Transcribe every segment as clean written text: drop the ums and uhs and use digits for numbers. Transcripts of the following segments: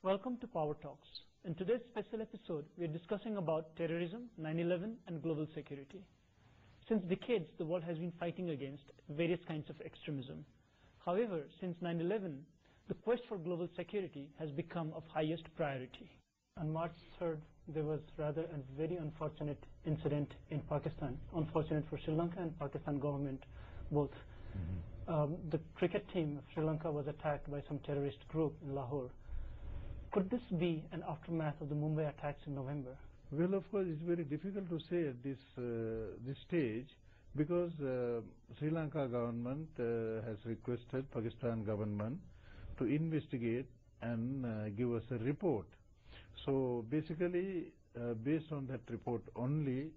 Welcome to Power Talks. In today's special episode, we are discussing about terrorism, 9/11, and global security. Since decades, the world has been fighting against various kinds of extremism. However, since 9/11, the quest for global security has become of highest priority. On March 3rd, there was rather a very unfortunate incident in Pakistan, unfortunate for Sri Lanka and Pakistan government both. The cricket team of Sri Lanka was attacked by some terrorist group in Lahore. Could this be an aftermath of the Mumbai attacks in November? Well, of course, it's very difficult to say at this stage because Sri Lanka government has requested Pakistan government to investigate and give us a report. So basically, based on that report only,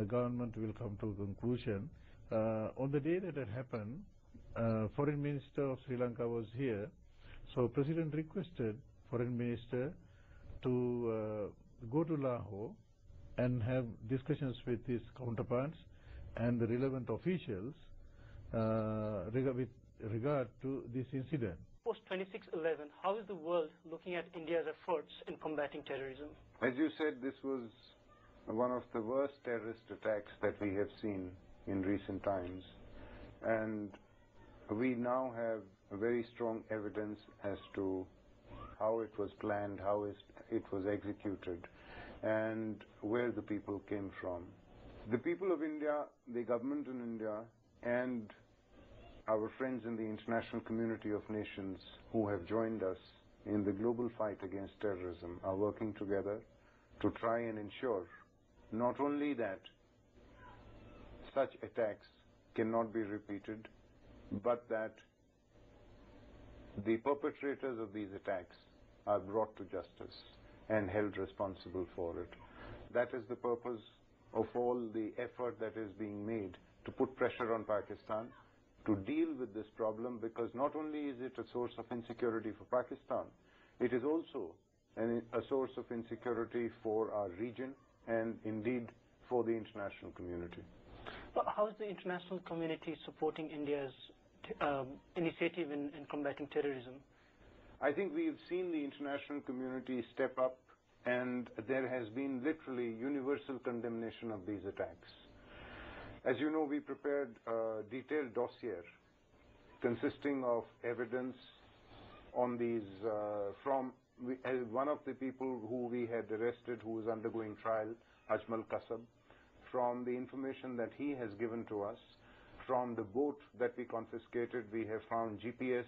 government will come to a conclusion. On the day that it happened, Foreign Minister of Sri Lanka was here. So President requested Foreign Minister to go to Lahore and have discussions with his counterparts and the relevant officials with regard to this incident. Post 26/11, how is the world looking at India's efforts in combating terrorism? As you said, this was one of the worst terrorist attacks that we have seen in recent times, and we now have very strong evidence as to how it was planned, how it was executed, and where the people came from. The people of India, the government in India, and our friends in the international community of nations who have joined us in the global fight against terrorism are working together to try and ensure not only that such attacks cannot be repeated, but that the perpetrators of these attacks are brought to justice and held responsible for it. That is the purpose of all the effort that is being made to put pressure on Pakistan to deal with this problem, because not only is it a source of insecurity for Pakistan, it is also a source of insecurity for our region and indeed for the international community. But how is the international community supporting India's initiative in combating terrorism? I think we've seen the international community step up, and there has been literally universal condemnation of these attacks. As you know, we prepared a detailed dossier consisting of evidence on these from one of the people who we had arrested, who was undergoing trial, Ajmal Kasab, from the information that he has given to us. From the boat that we confiscated, we have found GPS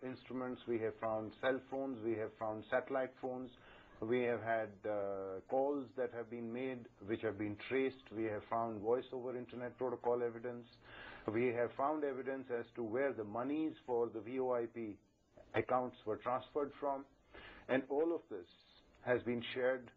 instruments, we have found cell phones, we have found satellite phones, we have had calls that have been made which have been traced, we have found voice over internet protocol evidence, we have found evidence as to where the monies for the VoIP accounts were transferred from, and all of this has been shared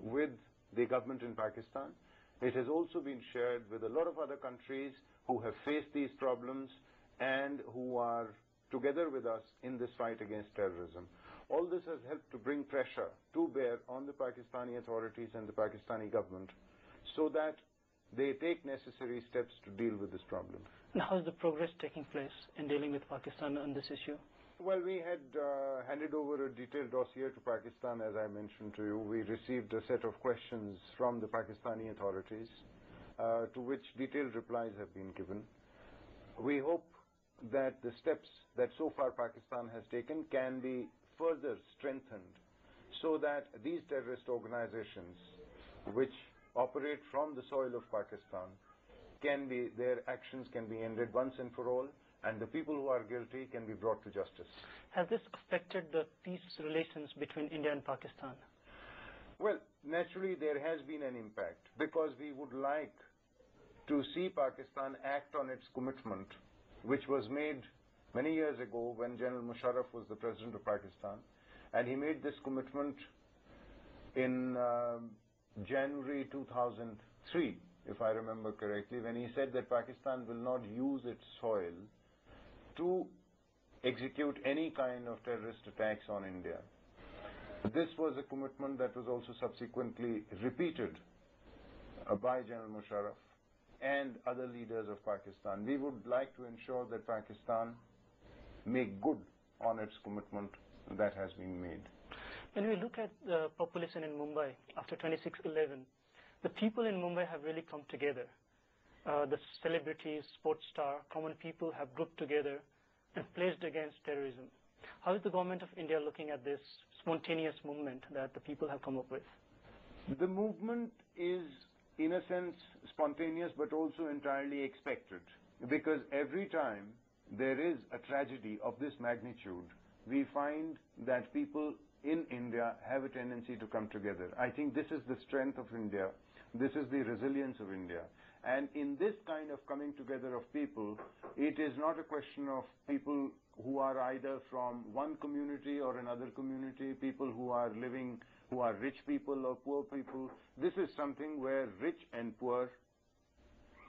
with the government in Pakistan. It has also been shared with a lot of other countries who have faced these problems and who are together with us in this fight against terrorism. All this has helped to bring pressure to bear on the Pakistani authorities and the Pakistani government so that they take necessary steps to deal with this problem. And how is the progress taking place in dealing with Pakistan on this issue? Well, we had handed over a detailed dossier to Pakistan, as I mentioned to you. We received a set of questions from the Pakistani authorities, to which detailed replies have been given. We hope that the steps that so far Pakistan has taken can be further strengthened so that these terrorist organizations which operate from the soil of Pakistan their actions can be ended once and for all, and the people who are guilty can be brought to justice. Has this affected the peace relations between India and Pakistan? Well, naturally there has been an impact, because we would like to see Pakistan act on its commitment, which was made many years ago when General Musharraf was the President of Pakistan, and he made this commitment in January 2003, if I remember correctly, when he said that Pakistan will not use its soil to execute any kind of terrorist attacks on India. This was a commitment that was also subsequently repeated by General Musharraf and other leaders of Pakistan. We would like to ensure that Pakistan make good on its commitment that has been made. When we look at the population in Mumbai after 26/11, the people in Mumbai have really come together. The celebrities, sports star, common people have grouped together and pledged against terrorism. How is the government of India looking at this spontaneous movement that the people have come up with? The movement is, in a sense, spontaneous but also entirely expected, because every time there is a tragedy of this magnitude, we find that people in India have a tendency to come together. I think this is the strength of India. This is the resilience of India. And in this kind of coming together of people, it is not a question of people who are either from one community or another community, people who are living, who are rich people or poor people. This is something where rich and poor,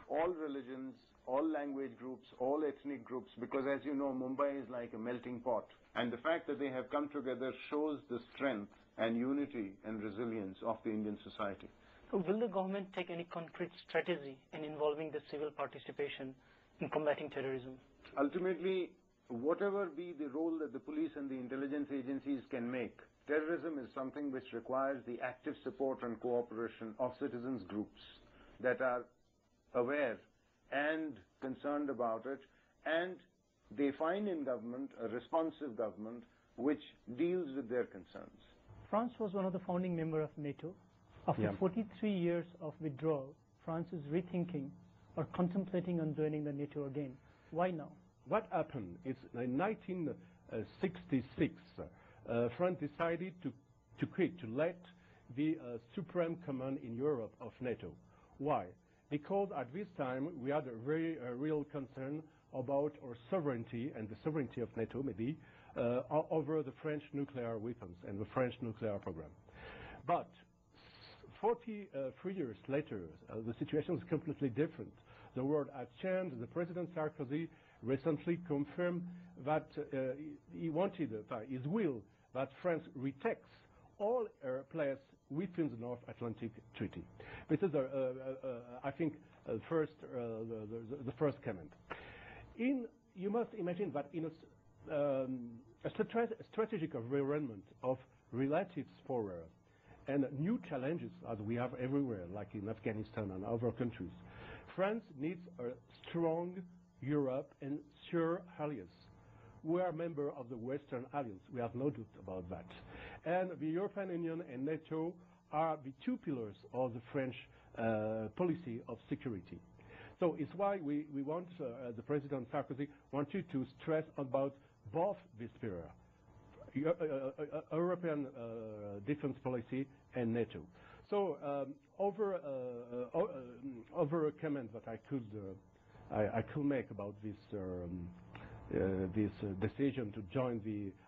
all religions, all language groups, all ethnic groups, because as you know, Mumbai is like a melting pot. And the fact that they have come together shows the strength and unity and resilience of the Indian society. So will the government take any concrete strategy in involving the civil participation in combating terrorism? Ultimately, whatever be the role that the police and the intelligence agencies can make, terrorism is something which requires the active support and cooperation of citizens groups that are aware and concerned about it, and they find in government a responsive government which deals with their concerns. France was one of the founding members of NATO. After 43 years of withdrawal, France is rethinking or contemplating on joining the NATO again. Why now? What happened is in 1966, France decided to let the Supreme Command in Europe of NATO. Why? Because at this time we had a very real concern about our sovereignty and the sovereignty of NATO, maybe, over the French nuclear weapons and the French nuclear program. But 43 years later, the situation is completely different. The world has changed. The President Sarkozy recently confirmed that he wanted, his will, that France retakes all her place within the North Atlantic Treaty. This is, I think, the first comment. You must imagine that in a strategic environment of relative power and new challenges as we have everywhere, like in Afghanistan and other countries, France needs a strong Europe and sure allies. We are a member of the Western Alliance. We have no doubt about that. And the European Union and NATO are the two pillars of the French policy of security. So it's why we want, the President Sarkozy wanted to stress about both these pillars, European defense policy and NATO. So over a comment that I could make about this decision to join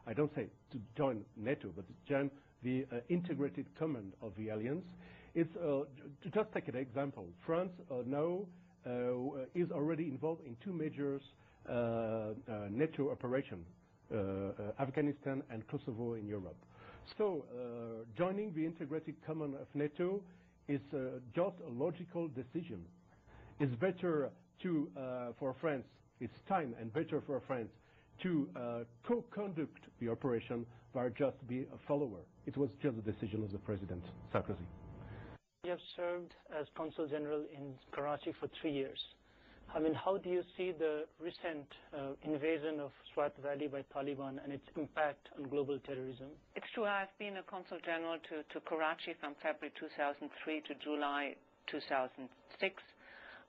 I don't say to join NATO, but to join the integrated command of the alliance. It's to just take an example. France now is already involved in two major NATO operations, Afghanistan and Kosovo in Europe. So joining the integrated command of NATO is just a logical decision. It's better for France, it's time and better for France to co-conduct the operation than just be a follower. It was just a decision of the President Sarkozy. You have served as Consul General in Karachi for 3 years. I mean, how do you see the recent invasion of Swat Valley by Taliban and its impact on global terrorism? It's true, I've been a Consul General to Karachi from February 2003 to July 2006.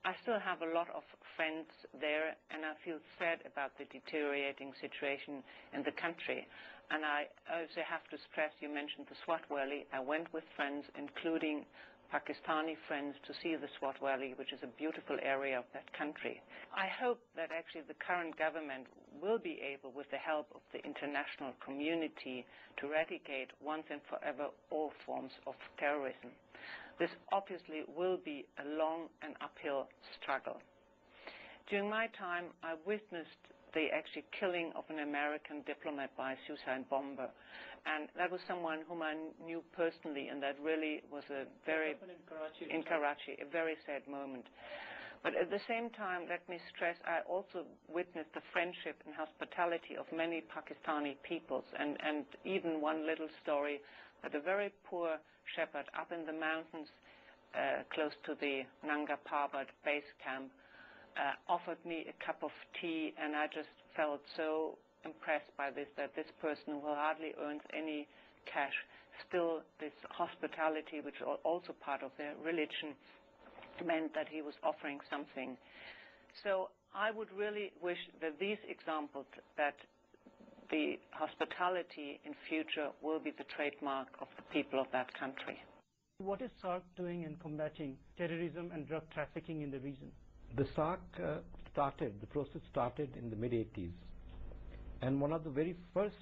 I still have a lot of friends there, and I feel sad about the deteriorating situation in the country. And I also have to stress, you mentioned the Swat Valley. I went with friends, including Pakistani friends, to see the Swat Valley, which is a beautiful area of that country. I hope that actually the current government will be able, with the help of the international community, to eradicate once and forever all forms of terrorism. This obviously will be a long and uphill struggle. During my time, I witnessed the actually killing of an American diplomat by a suicide bomber. And that was someone whom I knew personally, and that really was a very, in Karachi, a very sad moment. But at the same time, let me stress, I also witnessed the friendship and hospitality of many Pakistani peoples, and even one little story that a very poor shepherd up in the mountains close to the Nanga Parbat base camp offered me a cup of tea, and I just felt so impressed by this, that this person who hardly earns any cash, still this hospitality, which is also part of their religion, meant that he was offering something. So I would really wish that these examples, that the hospitality in future will be the trademark of the people of that country. What is SARC doing in combating terrorism and drug trafficking in the region? The SARC the process started in the mid-80s. And one of the very first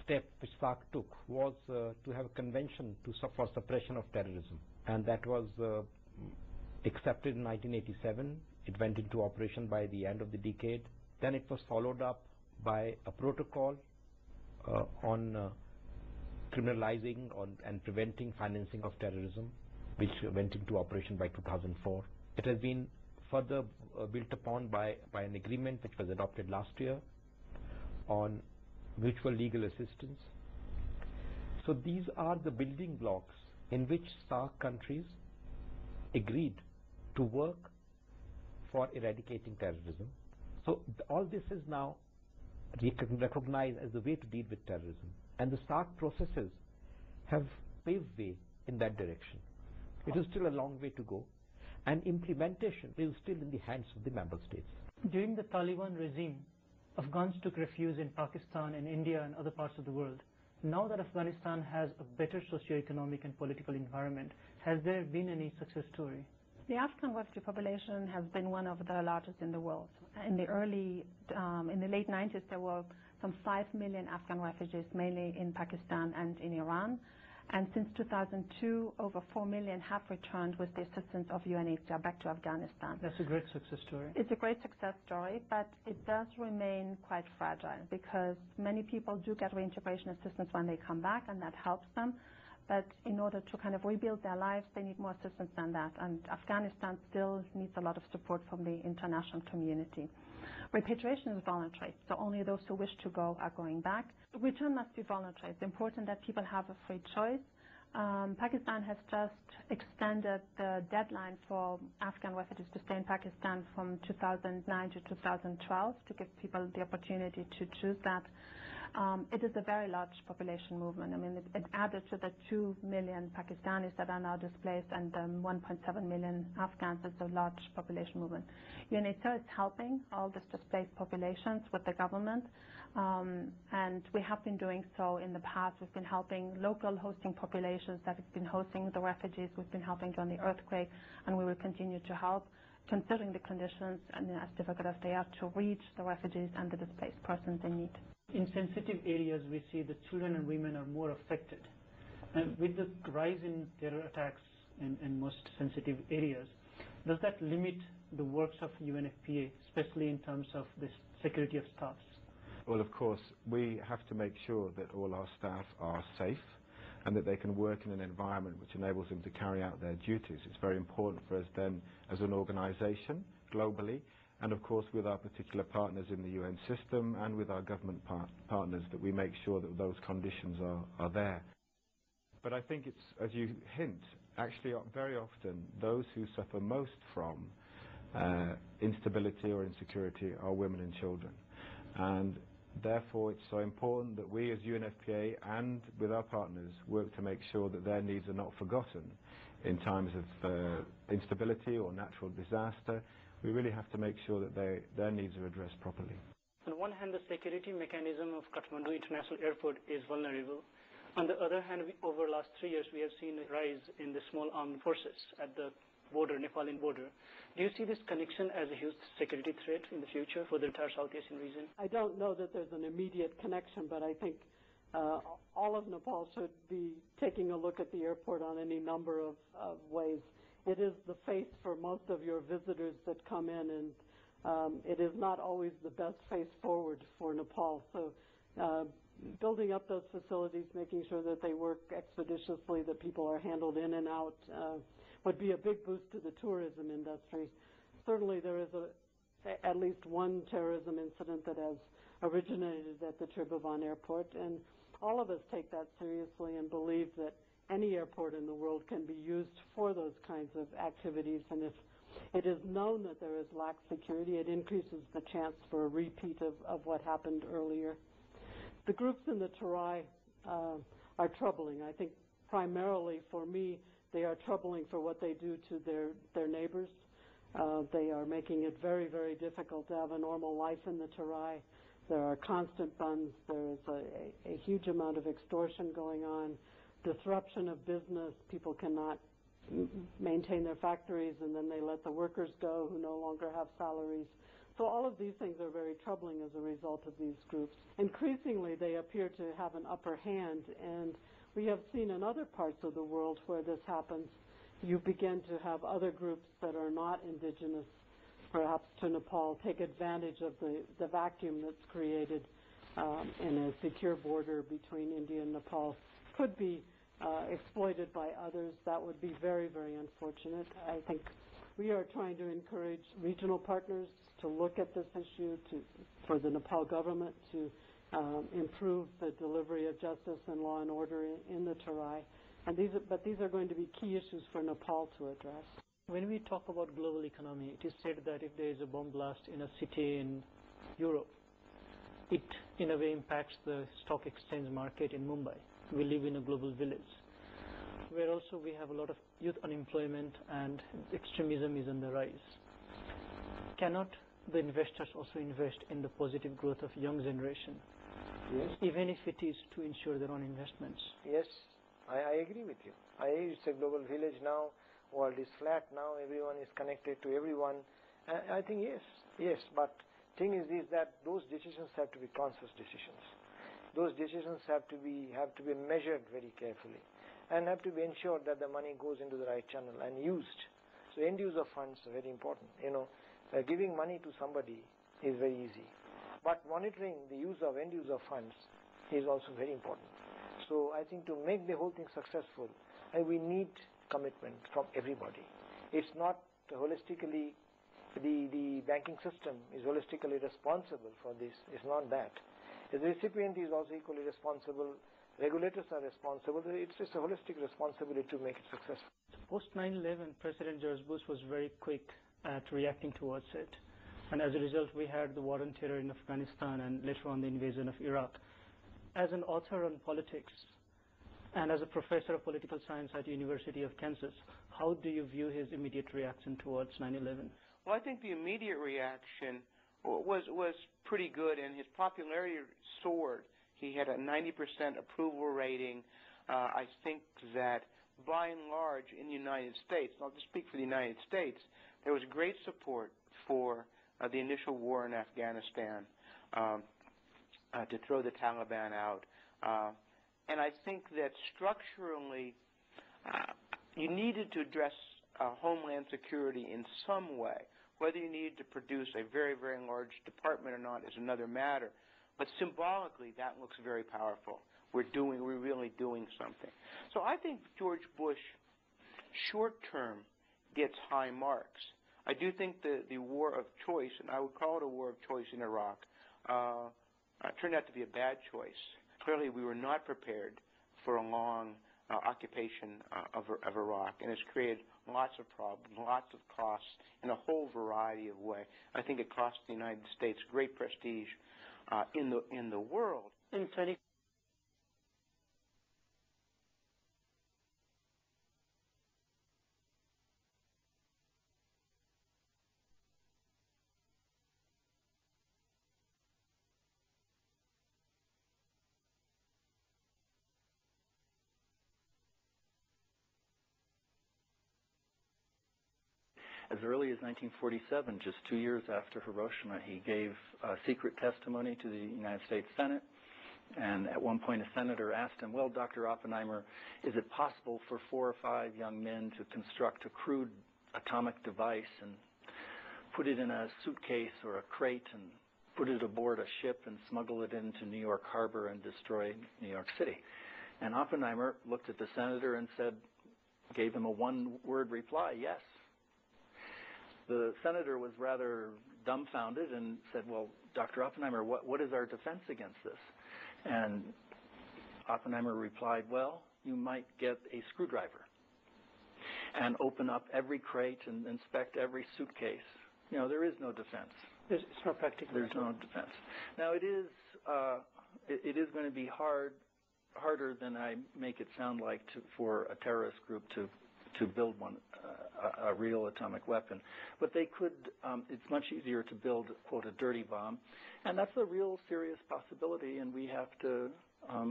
steps which SARC took was to have a convention for suppression of terrorism. And that was accepted in 1987. It went into operation by the end of the decade. Then it was followed up by a protocol on criminalizing and preventing financing of terrorism, which went into operation by 2004. It has been further built upon by an agreement which was adopted last year on mutual legal assistance. So these are the building blocks in which SARC countries agreed to work for eradicating terrorism. So all this is now recognized as the way to deal with terrorism. And the SARC processes have paved way in that direction. It is still a long way to go. And implementation is still in the hands of the member states. During the Taliban regime, Afghans took refuge in Pakistan and India and other parts of the world. Now that Afghanistan has a better socio-economic and political environment, has there been any success story? The Afghan refugee population has been one of the largest in the world. In the late 90s, there were some 5 million Afghan refugees, mainly in Pakistan and in Iran. And since 2002, over 4 million have returned with the assistance of UNHCR back to Afghanistan. That's a great success story. It's a great success story, but it does remain quite fragile because many people do get reintegration assistance when they come back, and that helps them. But in order to kind of rebuild their lives, they need more assistance than that. And Afghanistan still needs a lot of support from the international community. Repatriation is voluntary, so only those who wish to go are going back. Return must be voluntary. It's important that people have a free choice. Pakistan has just extended the deadline for Afghan refugees to stay in Pakistan from 2009 to 2012 to give people the opportunity to choose that. It is a very large population movement. I mean, it added to the 2 million Pakistanis that are now displaced and 1.7 million Afghans. It's a large population movement. UNHCR is helping all these displaced populations with the government, and we have been doing so in the past. We've been helping local hosting populations that have been hosting the refugees. We've been helping during the earthquake, and we will continue to help, considering the conditions and as difficult as they are, to reach the refugees and the displaced persons in need. In sensitive areas, we see that children and women are more affected. And with the rise in terror attacks in most sensitive areas, does that limit the works of UNFPA, especially in terms of the security of staffs? Well, of course, we have to make sure that all our staff are safe and that they can work in an environment which enables them to carry out their duties. It's very important for us then as an organisation globally, and of course with our particular partners in the UN system and with our government partners, that we make sure that those conditions are there. But I think it's, as you hint, actually very often those who suffer most from instability or insecurity are women and children. And therefore it's so important that we as UNFPA and with our partners work to make sure that their needs are not forgotten in times of instability or natural disaster. We really have to make sure that their needs are addressed properly. On one hand, the security mechanism of Kathmandu International Airport is vulnerable. On the other hand, over the last 3 years, we have seen a rise in the small armed forces at the border, Nepali border. Do you see this connection as a huge security threat in the future for the entire South Asian region? I don't know that there's an immediate connection, but I think all of Nepal should be taking a look at the airport on any number of ways. It is the face for most of your visitors that come in, and it is not always the best face forward for Nepal. So building up those facilities, making sure that they work expeditiously, that people are handled in and out would be a big boost to the tourism industry. Certainly there is at least one terrorism incident that has originated at the Tribhuvan airport, and all of us take that seriously and believe that any airport in the world can be used for those kinds of activities, and if it is known that there is lax security, it increases the chance for a repeat of what happened earlier. The groups in the Terai are troubling. I think primarily for me, they are troubling for what they do to their neighbors. They are making it very, very difficult to have a normal life in the Terai. There are constant buns. There is a huge amount of extortion going on, disruption of business. People cannot maintain their factories, and then they let the workers go who no longer have salaries. So all of these things are very troubling as a result of these groups. Increasingly, they appear to have an upper hand, and we have seen in other parts of the world where this happens, you begin to have other groups that are not indigenous, perhaps to Nepal, take advantage of the vacuum that's created in a secure border between India and Nepal. Could be exploited by others. That would be very, very unfortunate. I think we are trying to encourage regional partners to look at this issue, for the Nepal government to improve the delivery of justice and law and order in the Terai. But these are going to be key issues for Nepal to address. When we talk about global economy, it is said that if there is a bomb blast in a city in Europe, it in a way impacts the stock exchange market in Mumbai. We live in a global village, where also we have a lot of youth unemployment and extremism is on the rise. Cannot the investors also invest in the positive growth of young generation? Yes. Even if it is to ensure their own investments? Yes, I agree with you. It's a global village now. World is flat now. Everyone is connected to everyone. I think yes. But thing is that those decisions have to be conscious decisions. Those decisions have to be measured very carefully, and have to be ensured that the money goes into the right channel and used. So end user funds are very important. Giving money to somebody is very easy, but monitoring the use of end user funds is also very important. So I think to make the whole thing successful, we need commitment from everybody. It's not holistically, the banking system is holistically responsible for this. It's not that. The recipient is also equally responsible. Regulators are responsible. It's a holistic responsibility to make it successful. Post 9/11, President George Bush was very quick at reacting towards it. And as a result, we had the war on terror in Afghanistan and later on the invasion of Iraq. As an author on politics and as a professor of political science at the University of Kansas, how do you view his immediate reaction towards 9/11? Well, I think the immediate reaction was pretty good, and his popularity soared. He had a 90% approval rating. I think that by and large in the United States, and I'll just speak for the United States, there was great support for the initial war in Afghanistan to throw the Taliban out. And I think that structurally you needed to address homeland security in some way. Whether you needed to produce a very, very large department or not is another matter. But symbolically, that looks very powerful. We're really doing something. So I think George Bush, short term, gets high marks. I do think the war of choice, and I would call it a war of choice in Iraq, turned out to be a bad choice. Clearly, we were not prepared for a long occupation of Iraq, and it's created lots of problems, lots of costs in a whole variety of ways. I think it cost the United States great prestige in the world. In 20 As early as 1947, just 2 years after Hiroshima, he gave secret testimony to the United States Senate. And at one point, a senator asked him, well, Dr. Oppenheimer, is it possible for 4 or 5 young men to construct a crude atomic device and put it in a suitcase or a crate and put it aboard a ship and smuggle it into New York Harbor and destroy New York City? And Oppenheimer looked at the senator and said, gave him a one-word reply, yes. The senator was rather dumbfounded and said, well, Dr. Oppenheimer, what is our defense against this? And Oppenheimer replied, well, you might get a screwdriver and open up every crate and inspect every suitcase. You know, there is no defense. It's not practical. There's no defense. Now, it is going to be harder than I make it sound like for a terrorist group to build a real atomic weapon. But they could, it's much easier to build, quote, a dirty bomb. And that's a real serious possibility, and we have to,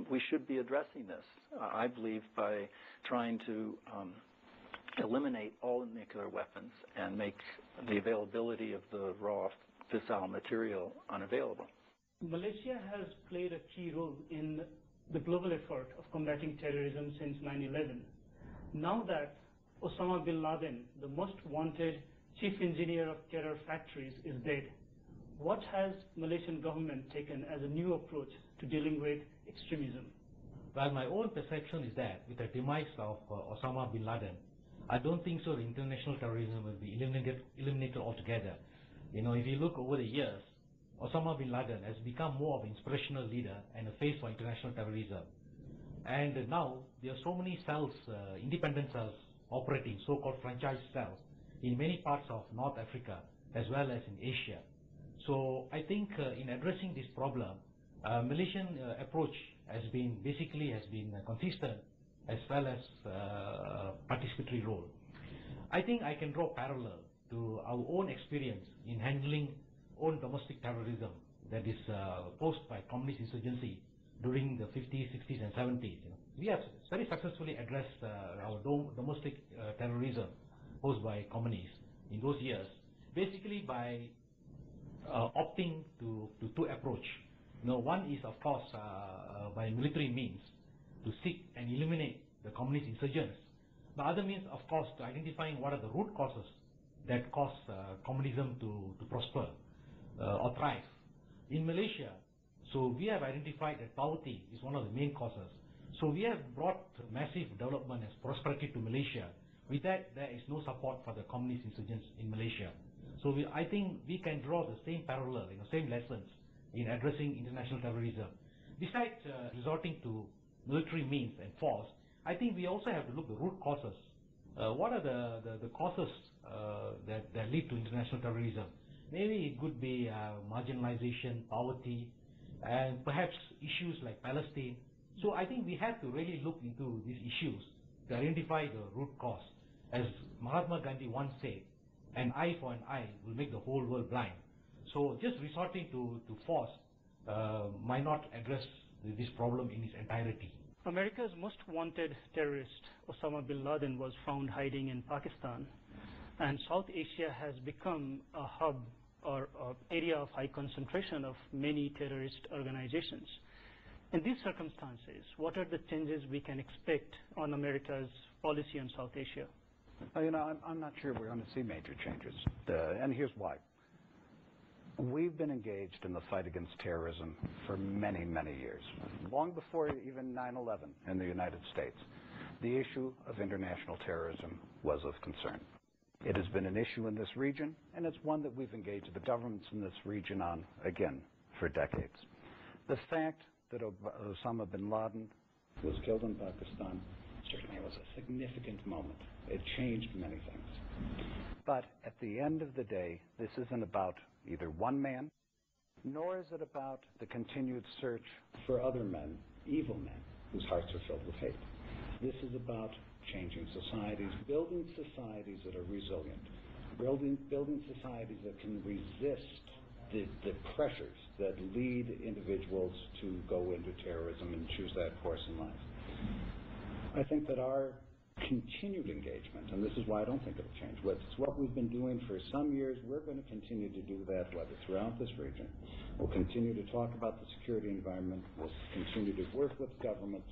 we should be addressing this, I believe, by trying to eliminate all nuclear weapons and make the availability of the raw fissile material unavailable. Malaysia has played a key role in the global effort of combating terrorism since 9/11. Now that Osama bin Laden, the most wanted chief engineer of terror factories, is dead, what has Malaysian government taken as a new approach to dealing with extremism? Well, my own perception is that with the demise of Osama bin Laden, I don't think so the international terrorism will be eliminated altogether. You know, if you look over the years, Osama bin Laden has become more of an inspirational leader and a face for international terrorism. And now there are so many cells, independent cells, operating, so-called franchise cells, in many parts of North Africa as well as in Asia. So I think in addressing this problem, Malaysian approach has been consistent as well as participatory role. I think I can draw parallel to our own experience in handling own domestic terrorism that is posed by communist insurgency during the 50s, 60s, and 70s. You know. We have very successfully addressed our domestic terrorism posed by communists in those years, basically by opting to two approach. You know, one is, of course, by military means to seek and eliminate the communist insurgents. The other means, of course, to identifying what are the root causes that cause communism to prosper or thrive. In Malaysia, so we have identified that poverty is one of the main causes. So we have brought massive development and prosperity to Malaysia. With that, there is no support for the communist insurgents in Malaysia. So I think we can draw the same parallel, same lessons in addressing international terrorism. Besides resorting to military means and force, I think we also have to look at the root causes. What are the causes that lead to international terrorism? Maybe it could be marginalization, poverty, and perhaps issues like Palestine. So I think we have to really look into these issues to identify the root cause. As Mahatma Gandhi once said, an eye for an eye will make the whole world blind. So just resorting to force might not address this problem in its entirety. America's most wanted terrorist, Osama bin Laden, was found hiding in Pakistan, and South Asia has become a hub or area of high concentration of many terrorist organizations. In these circumstances, what are the changes we can expect on America's policy on South Asia? You know, I'm not sure we're going to see major changes, and here's why. We've been engaged in the fight against terrorism for many, many years, long before even 9/11 in the United States. The issue of international terrorism was of concern. It has been an issue in this region, and it's one that we've engaged the governments in this region on, again, for decades. The fact that Osama bin Laden was killed in Pakistan certainly was a significant moment. It changed many things. But at the end of the day, this isn't about either one man, nor is it about the continued search for other men, evil men, whose hearts are filled with hate. This is about changing societies, building societies that are resilient, building societies that can resist the pressures that lead individuals to go into terrorism and choose that course in life. I think that our continued engagement, and this is why I don't think it'll change, it's what we've been doing for some years. We're going to continue to do that, whether throughout this region. We'll continue to talk about the security environment. We'll continue to work with governments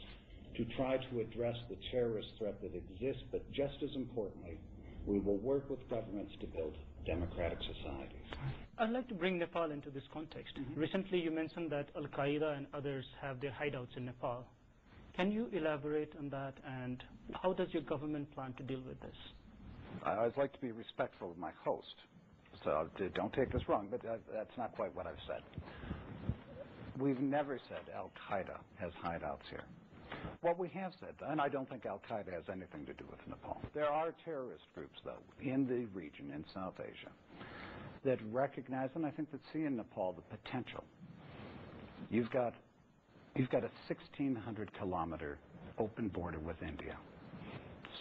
to try to address the terrorist threat that exists, but just as importantly, we will work with governments to build democratic societies. I'd like to bring Nepal into this context. Recently, you mentioned that Al-Qaeda and others have their hideouts in Nepal. Can you elaborate on that, and how does your government plan to deal with this? I always like to be respectful of my host, so don't take this wrong, but that's not quite what I've said. We've never said Al-Qaeda has hideouts here. What we have said, and I don't think Al-Qaeda has anything to do with Nepal, there are terrorist groups, though, in the region, in South Asia, that recognize, and I think that see in Nepal the potential. You've got a 1,600-kilometer open border with India.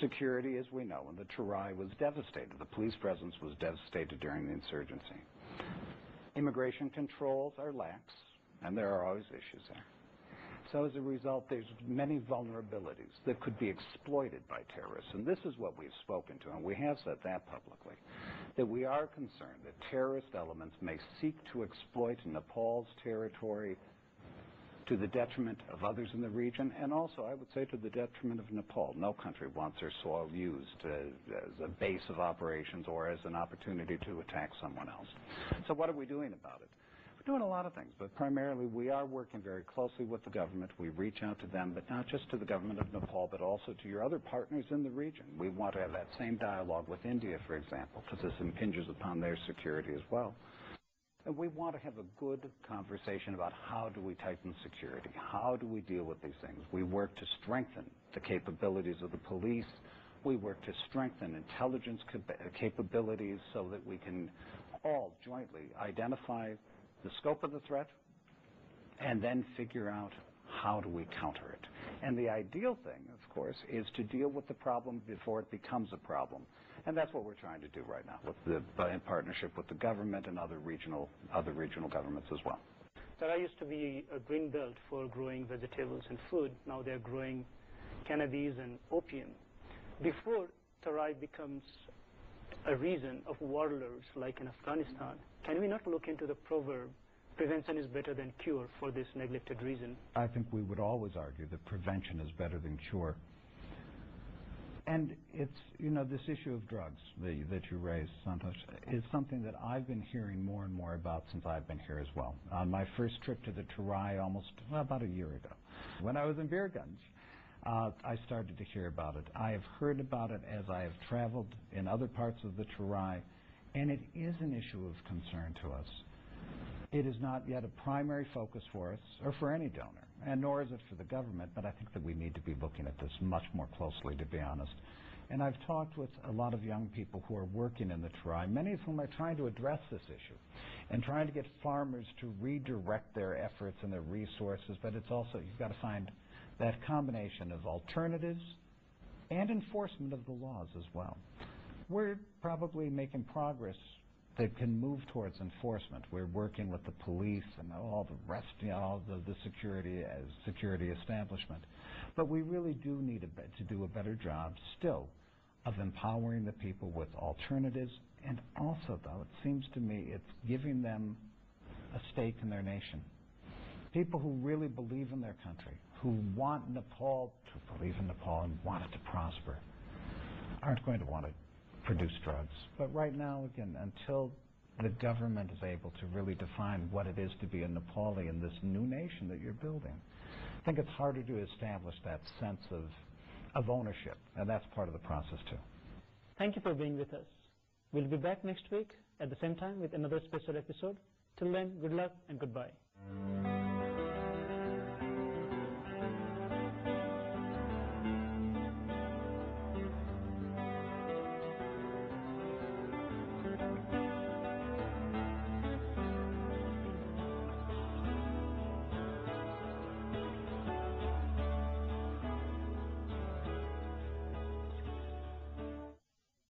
Security, as we know, and the Terai was devastated. The police presence was devastated during the insurgency. Immigration controls are lax, and there are always issues there. So as a result, there's many vulnerabilities that could be exploited by terrorists. And this is what we've spoken to, and we have said that publicly, that we are concerned that terrorist elements may seek to exploit Nepal's territory to the detriment of others in the region, and also, I would say, to the detriment of Nepal. No country wants their soil used as a base of operations or as an opportunity to attack someone else. So what are we doing about it? We're doing a lot of things, but primarily we are working very closely with the government. We reach out to them, but not just to the government of Nepal, but also to your other partners in the region. We want to have that same dialogue with India, for example, because this impinges upon their security as well. And we want to have a good conversation about how do we tighten security, how do we deal with these things. We work to strengthen the capabilities of the police. We work to strengthen intelligence capabilities so that we can all jointly identify the scope of the threat and then figure out how do we counter it. And the ideal thing, of course, is to deal with the problem before it becomes a problem. And that's what we're trying to do right now, in partnership with the government and other regional governments as well. Terai used to be a green belt for growing vegetables and food. Now they're growing cannabis and opium. Before Terai becomes a reason of warlords like in Afghanistan, can we not look into the proverb, prevention is better than cure, for this neglected reason? I think we would always argue that prevention is better than cure. And it's, this issue of drugs that you raised, Santosh, is something that I've been hearing more and more about since I've been here as well. On my first trip to the Terai about a year ago, when I was in Birganj, I started to hear about it. I have heard about it as I have traveled in other parts of the Terai, and it is an issue of concern to us. It is not yet a primary focus for us, or for any donor, and nor is it for the government, but I think that we need to be looking at this much more closely, to be honest. And I've talked with a lot of young people who are working in the Terai, many of whom are trying to address this issue and trying to get farmers to redirect their efforts and their resources, but it's also, you've got to find that combination of alternatives and enforcement of the laws as well. We're probably making progress that can move towards enforcement. We're working with the police and all the rest, all the security establishment. But we really do need to do a better job still of empowering the people with alternatives, and also, though, it seems to me it's giving them a stake in their nation. People who really believe in their country, who want Nepal to believe in Nepal and want it to prosper, aren't going to want to produce drugs. But right now, again, until the government is able to really define what it is to be a Nepali in this new nation that you're building, I think it's harder to establish that sense of ownership, and that's part of the process too. Thank you for being with us. We'll be back next week at the same time with another special episode. Till then, good luck and goodbye.